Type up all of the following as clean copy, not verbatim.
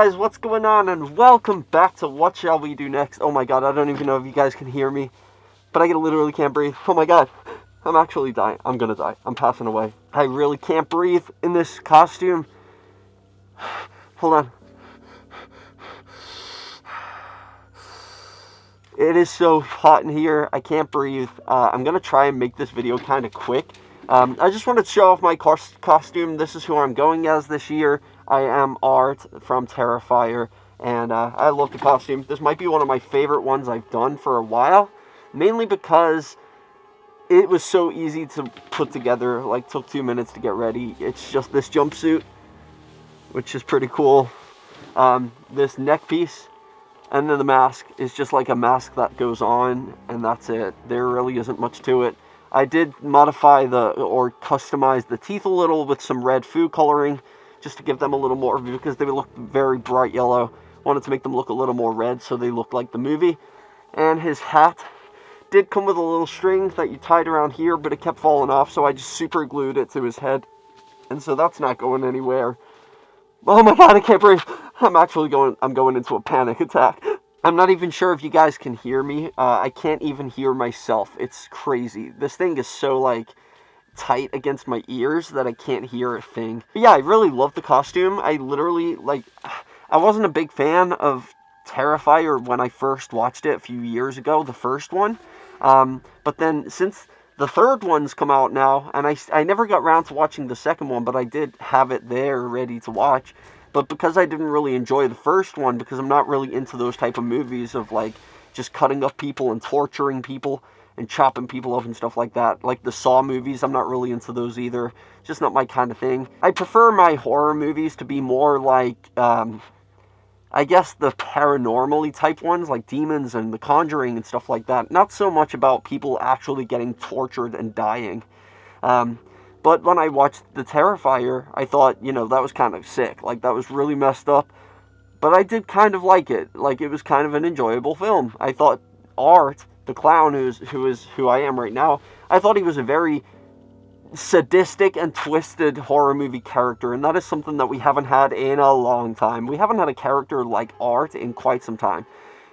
guys, what's going on, and welcome back to What Shall We Do Next. Oh my god, I don't even know if you guys can hear me, but I literally can't breathe. Oh my god, I'm actually dying. I'm gonna die. I'm passing away. I really can't breathe in this costume. Hold on. It is so hot in here, I can't breathe. I'm gonna try and make this video kind of quick. I just wanted to show off my costume. This is who I'm going as this year. I am Art from Terrifier, and I love the costume. This might be one of my favorite ones I've done for a while, mainly because it was so easy to put together. Like, took 2 minutes to get ready. It's just this jumpsuit, which is pretty cool. This neck piece, and then the mask is just like a mask that goes on, and that's it. There really isn't much to it. I did modify or customize the teeth a little with some red food coloring, just to give them a little more, because they look very bright yellow. Wanted to make them look a little more red so they look like the movie. And his hat did come with a little string that you tied around here, but it kept falling off, so I just super glued it to his head. And so that's not going anywhere. Oh my god, I can't breathe. I'm going into a panic attack. I'm not even sure if you guys can hear me. I can't even hear myself. It's crazy. This thing is so, like, tight against my ears that I can't hear a thing. But yeah, I really love the costume. I literally, like, I wasn't a big fan of Terrifier when I first watched it a few years ago, the first one. But then, since the third one's come out now, and I never got around to watching the second one, but I did have it there ready to watch. But because I didn't really enjoy the first one, because I'm not really into those type of movies of, like, just cutting up people and torturing people and chopping people up and stuff like that. Like the Saw movies, I'm not really into those either. Just not my kind of thing. I prefer my horror movies to be more like, I guess the paranormal-y type ones, like Demons and The Conjuring and stuff like that. Not so much about people actually getting tortured and dying. But when I watched The Terrifier, I thought, you know, that was kind of sick. Like, that was really messed up. But I did kind of like it. Like, it was kind of an enjoyable film. I thought Art, the clown who I am right now, I thought he was a very sadistic and twisted horror movie character, and that is something that we haven't had in a long time. We haven't had a character like Art in quite some time.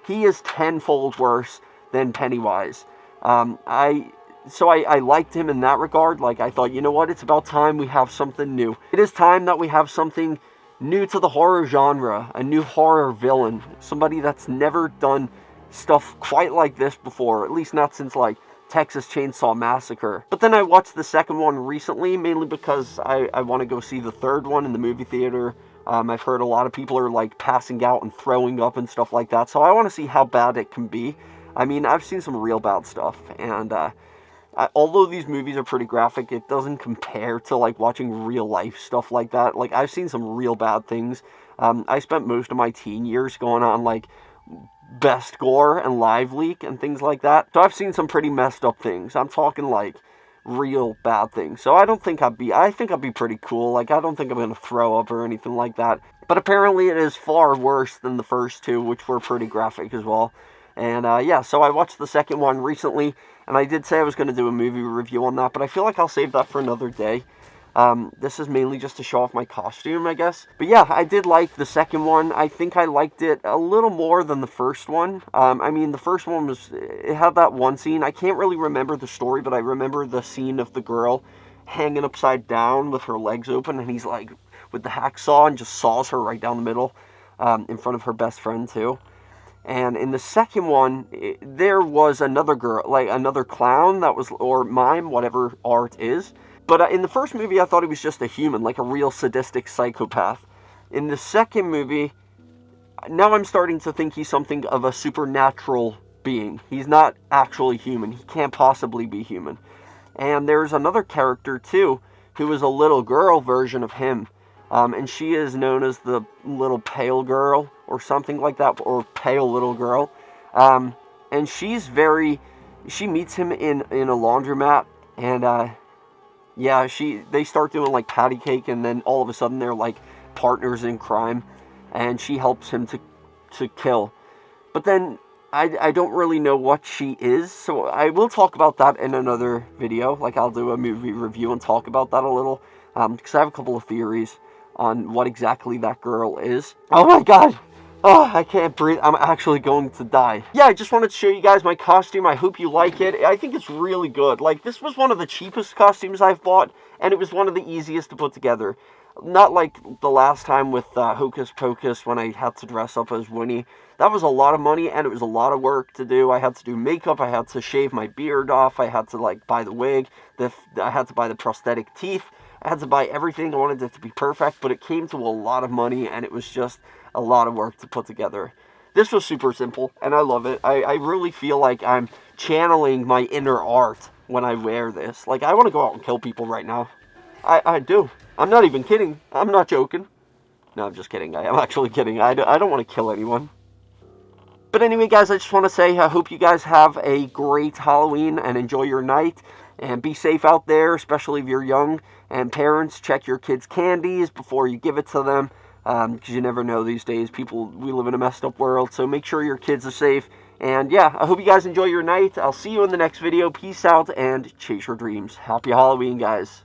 He is tenfold worse than Pennywise. So I liked him in that regard. Like, I thought, you know what, it's about time we have something new. It is time that we have something new to the horror genre, a new horror villain, somebody that's never done stuff quite like this before, at least not since, like, Texas Chainsaw Massacre. But then I watched the second one recently, mainly because I want to go see the third one in the movie theater. I've heard a lot of people are, like, passing out and throwing up and stuff like that, so I want to see how bad it can be. I mean, I've seen some real bad stuff, and although these movies are pretty graphic, it doesn't compare to, like, watching real life stuff like that. Like, I've seen some real bad things. I spent most of my teen years going on, like, Best Gore and Live Leak and things like that. So I've seen some pretty messed up things. I'm talking, like, real bad things. So I think I'd be pretty cool. Like, I don't think I'm gonna throw up or anything like that. But apparently it is far worse than the first two, which were pretty graphic as well. And, yeah, so I watched the second one recently, and I did say I was going to do a movie review on that, but I feel like I'll save that for another day. This is mainly just to show off my costume, I guess. But yeah, I did like the second one. I think I liked it a little more than the first one. I mean, the first one it had that one scene. I can't really remember the story, but I remember the scene of the girl hanging upside down with her legs open, and he's, like, with the hacksaw and just saws her right down the middle, in front of her best friend, too. And in the second one, there was another girl, like another clown that was, or mime, whatever Art is. But in the first movie, I thought he was just a human, like a real sadistic psychopath. In the second movie, now I'm starting to think he's something of a supernatural being. He's not actually human. He can't possibly be human. And there's another character, too, who is a little girl version of him. And she is known as the little pale girl, or something like that, or pale little girl. And she meets him in a laundromat, and, yeah, they start doing, like, patty cake, and then all of a sudden they're, like, partners in crime, and she helps him to kill. But then, I don't really know what she is, so I will talk about that in another video. Like, I'll do a movie review and talk about that a little, because I have a couple of theories on what exactly that girl is. Oh my god! Oh, I can't breathe. I'm actually going to die. Yeah, I just wanted to show you guys my costume. I hope you like it. I think it's really good. Like, this was one of the cheapest costumes I've bought, and it was one of the easiest to put together. Not like the last time with Hocus Pocus when I had to dress up as Winnie. That was a lot of money, and it was a lot of work to do. I had to do makeup. I had to shave my beard off. I had to, like, buy the wig. I had to buy the prosthetic teeth. I had to buy everything. I wanted it to be perfect, but it came to a lot of money, and it was just a lot of work to put together. This was super simple, and I love it. I really feel like I'm channeling my inner art when I wear this. Like, I want to go out and kill people right now. I do. I'm not even kidding. I'm not joking. No, I'm just kidding. I am actually kidding. I don't want to kill anyone. But anyway, guys, I just want to say I hope you guys have a great Halloween and enjoy your night. And be safe out there, especially if you're young. And parents, check your kids' candies before you give it to them. Because you never know these days. We live in a messed up world. So make sure your kids are safe. And yeah, I hope you guys enjoy your night. I'll see you in the next video. Peace out and chase your dreams. Happy Halloween, guys.